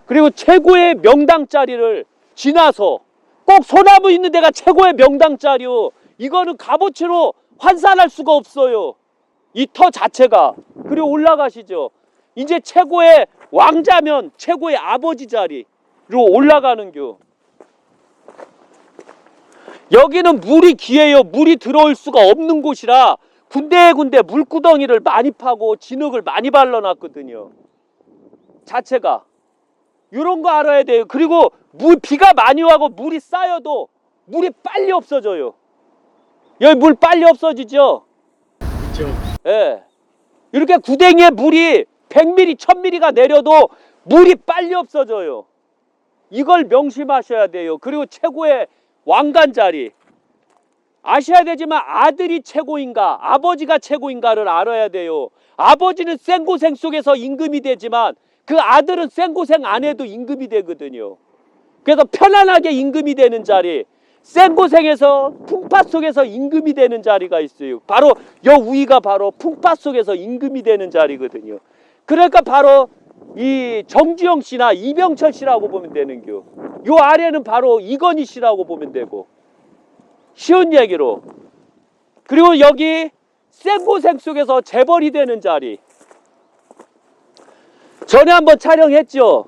그리고 최고의 명당 자리를 지나서 꼭 소나무 있는 데가 최고의 명당 자리요. 이거는 값어치로 환산할 수가 없어요. 이 터 자체가. 그리고 올라가시죠. 이제 최고의 왕자면 최고의 아버지 자리로 올라가는 겨. 여기는 물이 귀해요. 물이 들어올 수가 없는 곳이라 군데군데 물구덩이를 많이 파고 진흙을 많이 발라놨거든요. 자체가. 이런 거 알아야 돼요. 그리고 비가 많이 와고 물이 쌓여도 물이 빨리 없어져요. 여기 물 빨리 없어지죠? 그렇죠. 예. 이렇게 구덩이에 물이 100mm, 1000mm가 내려도 물이 빨리 없어져요. 이걸 명심하셔야 돼요. 그리고 최고의 왕관 자리. 아셔야 되지만 아들이 최고인가, 아버지가 최고인가를 알아야 돼요. 아버지는 생고생 속에서 임금이 되지만 그 아들은 생고생 안 해도 임금이 되거든요. 그래서 편안하게 임금이 되는 자리, 생고생에서 풍파 속에서 임금이 되는 자리가 있어요. 바로 요 위가 바로 풍파 속에서 임금이 되는 자리거든요. 그러니까 바로 이 정주영 씨나 이병철 씨라고 보면 되는겨. 요 아래는 바로 이건희 씨라고 보면 되고. 쉬운 얘기로. 그리고 여기 생고생 속에서 재벌이 되는 자리. 전에 한번 촬영했죠.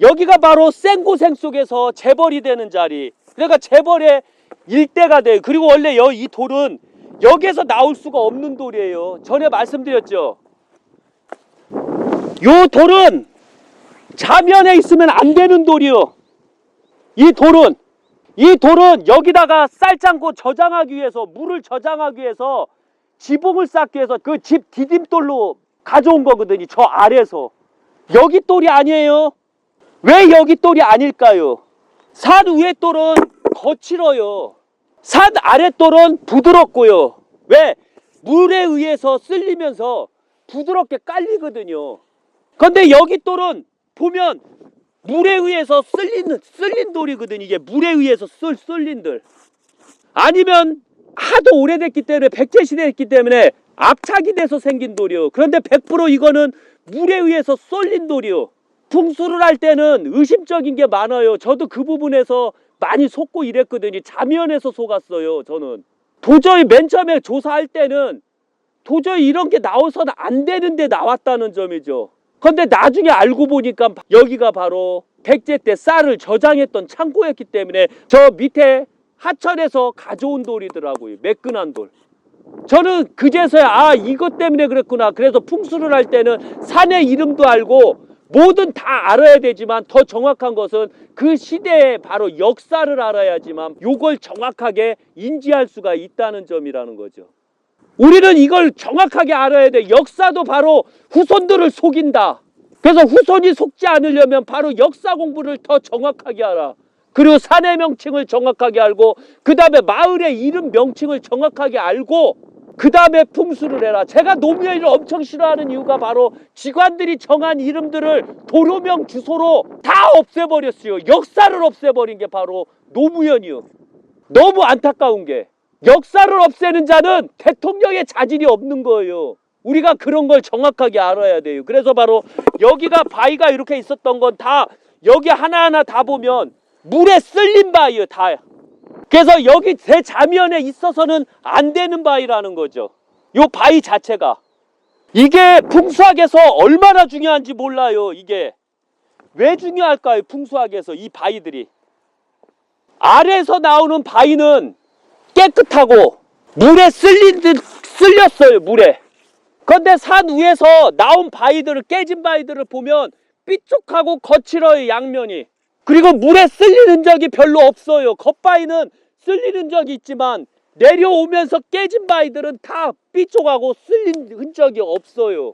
여기가 바로 생고생 속에서 재벌이 되는 자리. 그러니까 재벌의 일대가 돼요. 그리고 원래 이 돌은 여기에서 나올 수가 없는 돌이에요. 전에 말씀드렸죠. 요 돌은 자면에 있으면 안 되는 돌이요. 이 돌은 여기다가 쌀장고 저장하기 위해서, 물을 저장하기 위해서, 지붕을 쌓기 위해서 그 집 디딤돌로 가져온 거거든요. 저 아래에서. 여기 돌이 아니에요. 왜 여기 돌이 아닐까요? 산 위에 돌은 거칠어요. 산 아래 돌은 부드럽고요. 왜? 물에 의해서 쓸리면서 부드럽게 깔리거든요. 근데 여기 돌은 보면 물에 의해서 쓸린 돌이거든요. 이게 물에 의해서 쓸린 돌. 아니면 하도 오래됐기 때문에, 백제시대였기 때문에 압착이 돼서 생긴 돌이요. 그런데 100% 이거는 물에 의해서 쏠린 돌이요. 풍수를 할 때는 의심적인 게 많아요. 저도 그 부분에서 많이 속고 이랬거든요. 자면에서 속았어요. 저는 도저히 맨 처음에 조사할 때는 도저히 이런 게 나와서는 안 되는데 나왔다는 점이죠. 그런데 나중에 알고 보니까 여기가 바로 백제 때 쌀을 저장했던 창고였기 때문에 저 밑에 하천에서 가져온 돌이더라고요. 매끈한 돌. 저는 그제서야 이것 때문에 그랬구나. 그래서 풍수를 할 때는 산의 이름도 알고 뭐든 다 알아야 되지만 더 정확한 것은 그 시대의 바로 역사를 알아야지만 요걸 정확하게 인지할 수가 있다는 점이라는 거죠. 우리는 이걸 정확하게 알아야 돼. 역사도 바로 후손들을 속인다. 그래서 후손이 속지 않으려면 바로 역사 공부를 더 정확하게 알아. 그리고 산의 명칭을 정확하게 알고 그 다음에 마을의 이름 명칭을 정확하게 알고 그 다음에 풍수를 해라. 제가 노무현을 엄청 싫어하는 이유가 바로 직관들이 정한 이름들을 도로명 주소로 다 없애버렸어요. 역사를 없애버린 게 바로 노무현이요. 너무 안타까운 게 역사를 없애는 자는 대통령의 자질이 없는 거예요. 우리가 그런 걸 정확하게 알아야 돼요. 그래서 바로 여기가 바위가 이렇게 있었던 건 다 여기 하나하나 다 보면 물에 쓸린 바위예요. 다. 그래서 여기 대자면에 있어서는 안 되는 바위라는 거죠. 요 바위 자체가. 이게 풍수학에서 얼마나 중요한지 몰라요. 이게 왜 중요할까요? 풍수학에서 이 바위들이. 아래에서 나오는 바위는 깨끗하고 물에 쓸렸어요. 물에. 그런데 산 위에서 나온 바위들을, 깨진 바위들을 보면 삐죽하고 거칠어요. 양면이. 그리고 물에 쓸린 흔적이 별로 없어요. 겉바위는 쓸린 흔적이 있지만 내려오면서 깨진 바위들은 다 삐죽하고 쓸린 흔적이 없어요.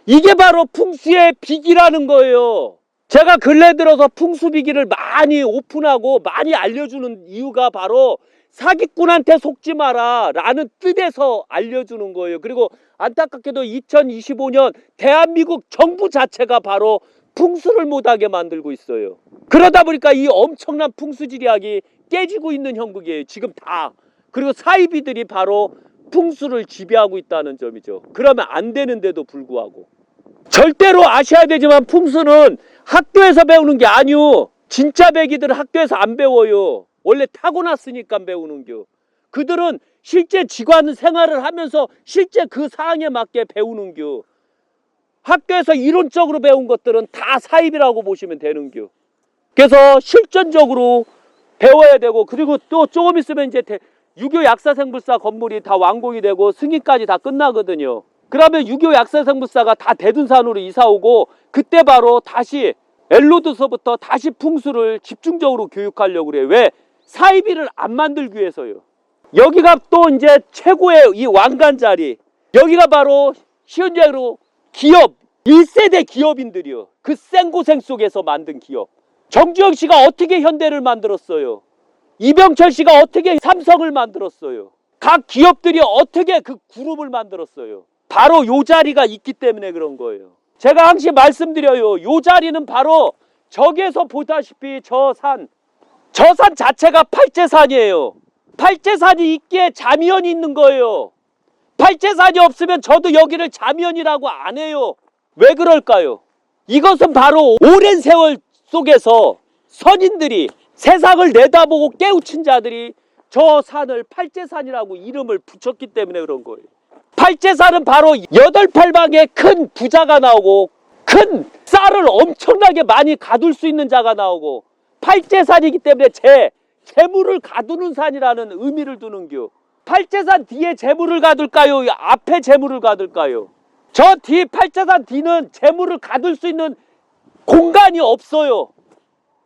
이게 바로 풍수의 비기라는 거예요. 제가 근래 들어서 풍수비기를 많이 오픈하고 많이 알려주는 이유가 바로 사기꾼한테 속지 마라 라는 뜻에서 알려주는 거예요. 그리고 안타깝게도 2025년 대한민국 정부 자체가 바로 풍수를 못하게 만들고 있어요. 그러다 보니까 이 엄청난 풍수지리학이 깨지고 있는 형국이에요. 지금 다. 그리고 사이비들이 바로 풍수를 지배하고 있다는 점이죠. 그러면 안 되는데도 불구하고. 절대로 아셔야 되지만 풍수는 학교에서 배우는 게 아니오. 진짜 배기들은 학교에서 안 배워요. 원래 타고났으니까 배우는겨. 그들은 실제 직관 생활을 하면서 실제 그 상황에 맞게 배우는겨. 학교에서 이론적으로 배운 것들은 다 사입이라고 보시면 되는겨. 그래서 실전적으로 배워야 되고, 그리고 또 조금 있으면 이제 유교 약사생불사 건물이 다 완공이 되고 승인까지 다 끝나거든요. 그러면 유교 약사생불사가 다 대둔산으로 이사오고, 그때 바로 다시 엘로드서부터 다시 풍수를 집중적으로 교육하려고 그래요. 왜? 사이비를 안 만들기 위해서요. 여기가 또 이제 최고의 이 왕관 자리. 여기가 바로 쉬운 예로 기업, 1세대 기업인들이요. 그 생고생 속에서 만든 기업. 정주영 씨가 어떻게 현대를 만들었어요? 이병철 씨가 어떻게 삼성을 만들었어요? 각 기업들이 어떻게 그 그룹을 만들었어요? 바로 요 자리가 있기 때문에 그런 거예요. 제가 항상 말씀드려요. 요 자리는 바로 저기에서 보다시피 저 산 자체가 팔재산이에요. 팔재산이 있기에 자미연이 있는 거예요. 팔재산이 없으면 저도 여기를 자미연이라고 안 해요. 왜 그럴까요? 이것은 바로 오랜 세월 속에서 선인들이 세상을 내다보고 깨우친 자들이 저 산을 팔재산이라고 이름을 붙였기 때문에 그런 거예요. 팔재산은 바로 8팔방에 큰 부자가 나오고 큰 쌀을 엄청나게 많이 가둘 수 있는 자가 나오고, 팔재산이기 때문에 재물을 가두는 산이라는 의미를 두는겨. 팔재산 뒤에 재물을 가둘까요? 앞에 재물을 가둘까요? 저 뒤 팔재산 뒤는 재물을 가둘 수 있는 공간이 없어요.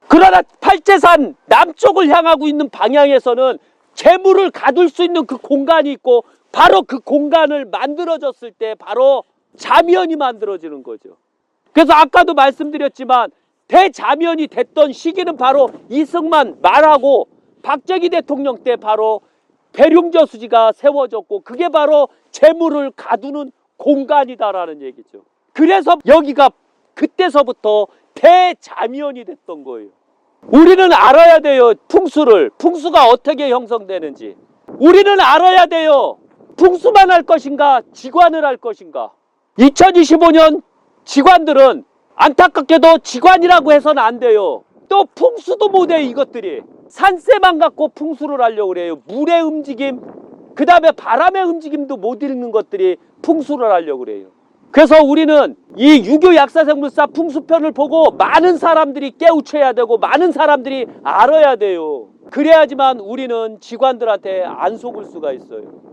그러나 팔재산 남쪽을 향하고 있는 방향에서는 재물을 가둘 수 있는 그 공간이 있고, 바로 그 공간을 만들어졌을 때 바로 자면이 만들어지는 거죠. 그래서 아까도 말씀드렸지만 대자면이 됐던 시기는 바로 이승만 말하고 박정희 대통령 때 바로 배룡저수지가 세워졌고, 그게 바로 재물을 가두는 공간이다라는 얘기죠. 그래서 여기가 그때서부터 대자면이 됐던 거예요. 우리는 알아야 돼요. 풍수가 어떻게 형성되는지. 우리는 알아야 돼요. 풍수만 할 것인가, 직관을 할 것인가. 2025년 직관들은 안타깝게도 직관이라고 해서는 안 돼요. 또 풍수도 못해요. 이것들이 산세만 갖고 풍수를 하려고 그래요. 물의 움직임, 그 다음에 바람의 움직임도 못 읽는 것들이 풍수를 하려고 그래요. 그래서 우리는 이 유교 약사생물사 풍수편을 보고 많은 사람들이 깨우쳐야 되고 많은 사람들이 알아야 돼요. 그래야지만 우리는 직관들한테 안 속을 수가 있어요.